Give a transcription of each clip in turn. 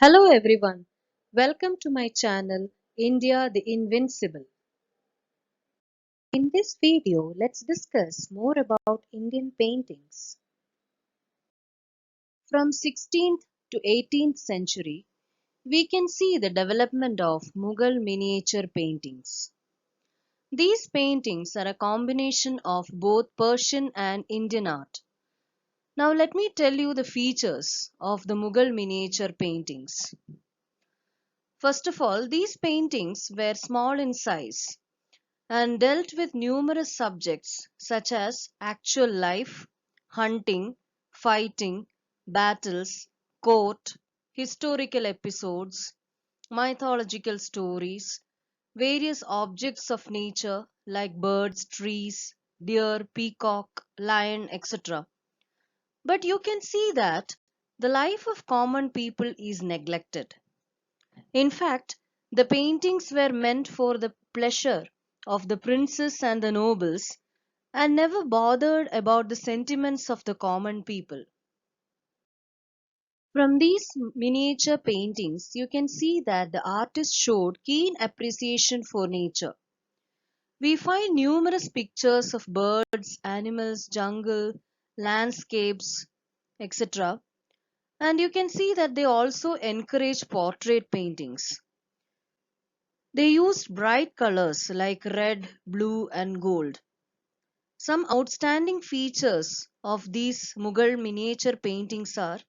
Hello everyone, welcome to my channel India the Invincible. In this video, let's discuss more about Indian paintings. From 16th to 18th century, we can see the development of Mughal miniature paintings. These paintings are a combination of both Persian and Indian art. Now let me tell you the features of the Mughal miniature paintings. First of all, these paintings were small in size and dealt with numerous subjects such as actual life, hunting, fighting, battles, court, historical episodes, mythological stories, various objects of nature like birds, trees, deer, peacock, lion, etc. But you can see that the life of common people is neglected. In fact, the paintings were meant for the pleasure of the princes and the nobles and never bothered about the sentiments of the common people. From these miniature paintings, you can see that the artist showed keen appreciation for nature. We find numerous pictures of birds, animals, jungle, landscapes, etc. And you can see that they also encourage portrait paintings. They used bright colors like red, blue, and gold. Some outstanding features of these Mughal miniature paintings are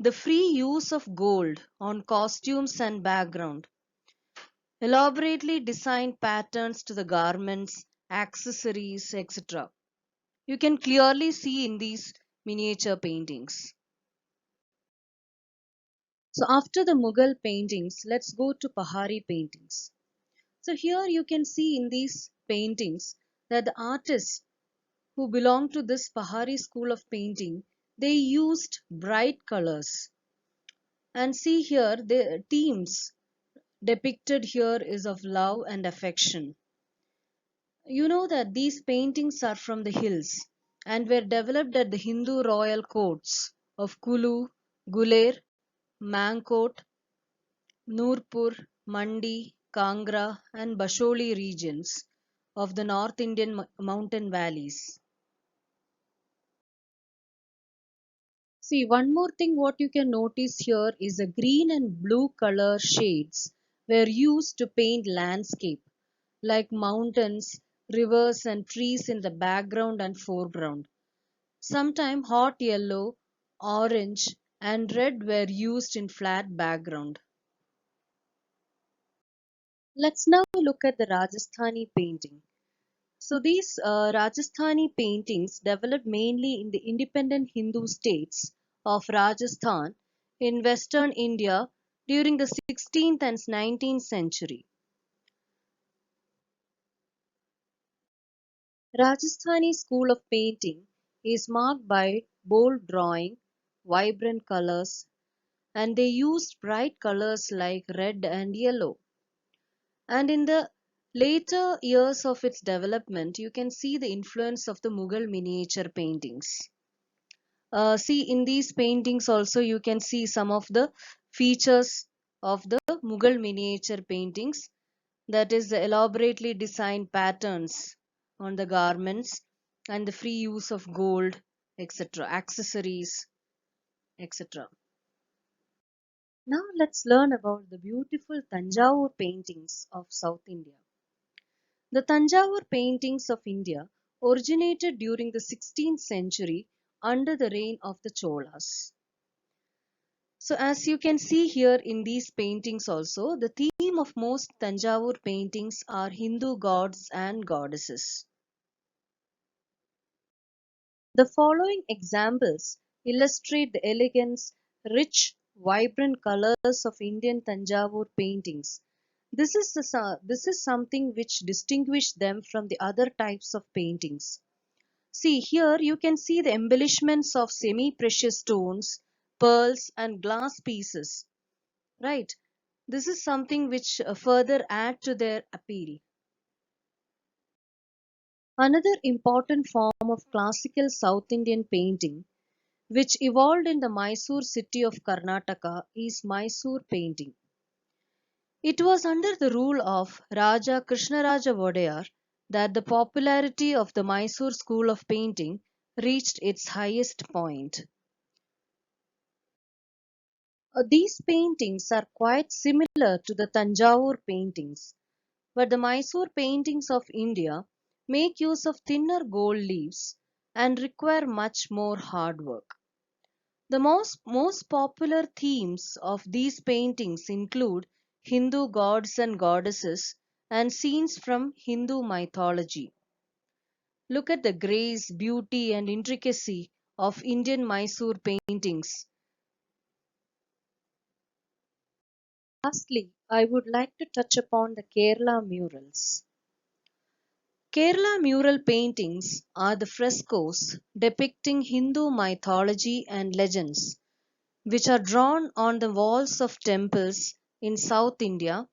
the free use of gold on costumes and background, elaborately designed patterns to the garments, accessories, etc. You can clearly see in these miniature paintings. So after the Mughal paintings, let's go to Pahari paintings. So here you can see in these paintings that the artists who belong to this Pahari school of painting, they used bright colors. And see here, the themes depicted here is of love and affection. You know that these paintings are from the hills and were developed at the Hindu royal courts of Kulu, Guler, Mankot, Nurpur, Mandi, Kangra, and Basholi regions of the North Indian mountain valleys. See, one more thing what you can notice here is the green and blue color shades were used to paint landscape like mountains, rivers and trees in the background and foreground. Sometimes hot yellow, orange and red were used in flat background. Let's now look at the Rajasthani painting. So these Rajasthani paintings developed mainly in the independent Hindu states of Rajasthan in western India during the 16th and 19th century. Rajasthani school of painting is marked by bold drawing, vibrant colors, and they used bright colors like red and yellow. And in the later years of its development, you can see the influence of the Mughal miniature paintings. See in these paintings also you can see some of the features of the Mughal miniature paintings, that is the elaborately designed patterns on the garments and the free use of gold, etc., accessories, etc. Now let's learn about the beautiful Tanjavur paintings of South India. The Tanjavur paintings of India originated during the 16th century under the reign of the Cholas. So as you can see here in these paintings also, the theme of most Tanjavur paintings are Hindu gods and goddesses. The following examples illustrate the elegance, rich, vibrant colors of Indian Tanjavur paintings. This is something which distinguishes them from the other types of paintings. See here you can see the embellishments of semi-precious stones, pearls and glass pieces. Right. This is something which further add to their appeal. Another important form of classical South Indian painting which evolved in the Mysore city of Karnataka, is Mysore painting. It was under the rule of Raja Krishnaraja Vodeyar that the popularity of the Mysore school of painting reached its highest point. These paintings are quite similar to the Tanjavur paintings, but the Mysore paintings of India make use of thinner gold leaves and require much more hard work. The most popular themes of these paintings include Hindu gods and goddesses and scenes from Hindu mythology. Look at the grace, beauty, and intricacy of Indian Mysore paintings. Lastly, I would like to touch upon the Kerala murals. Kerala mural paintings are the frescoes depicting Hindu mythology and legends, which are drawn on the walls of temples in South India,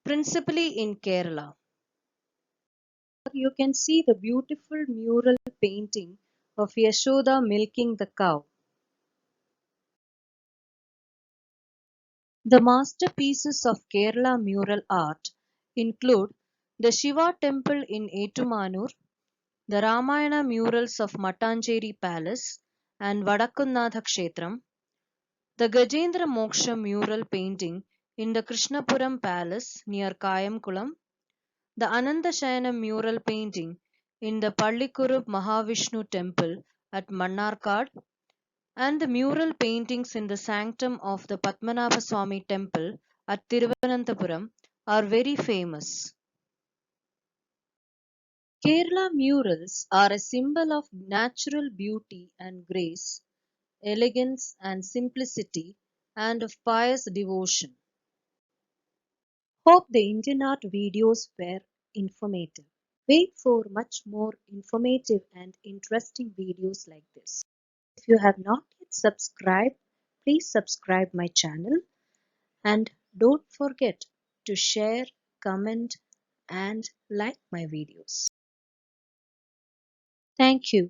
principally in Kerala. You can see the beautiful mural painting of Yashoda milking the cow. The masterpieces of Kerala mural art include the Shiva temple in Etumanur, the Ramayana murals of Mattancheri Palace and Vadakkannatha Kshetram, the Gajendra Moksha mural painting in the Krishnapuram Palace near Kayamkulam, the Anandashayana mural painting in the Pallikurub Mahavishnu temple at Mannarkad, and the mural paintings in the sanctum of the Padmanabha Swami temple at Thiruvananthapuram are very famous. Kerala murals are a symbol of natural beauty and grace, elegance and simplicity, and of pious devotion. Hope the Indian art videos were informative. Wait for much more informative and interesting videos like this. If you have not yet subscribed, please subscribe my channel and don't forget to share, comment and like my videos. Thank you.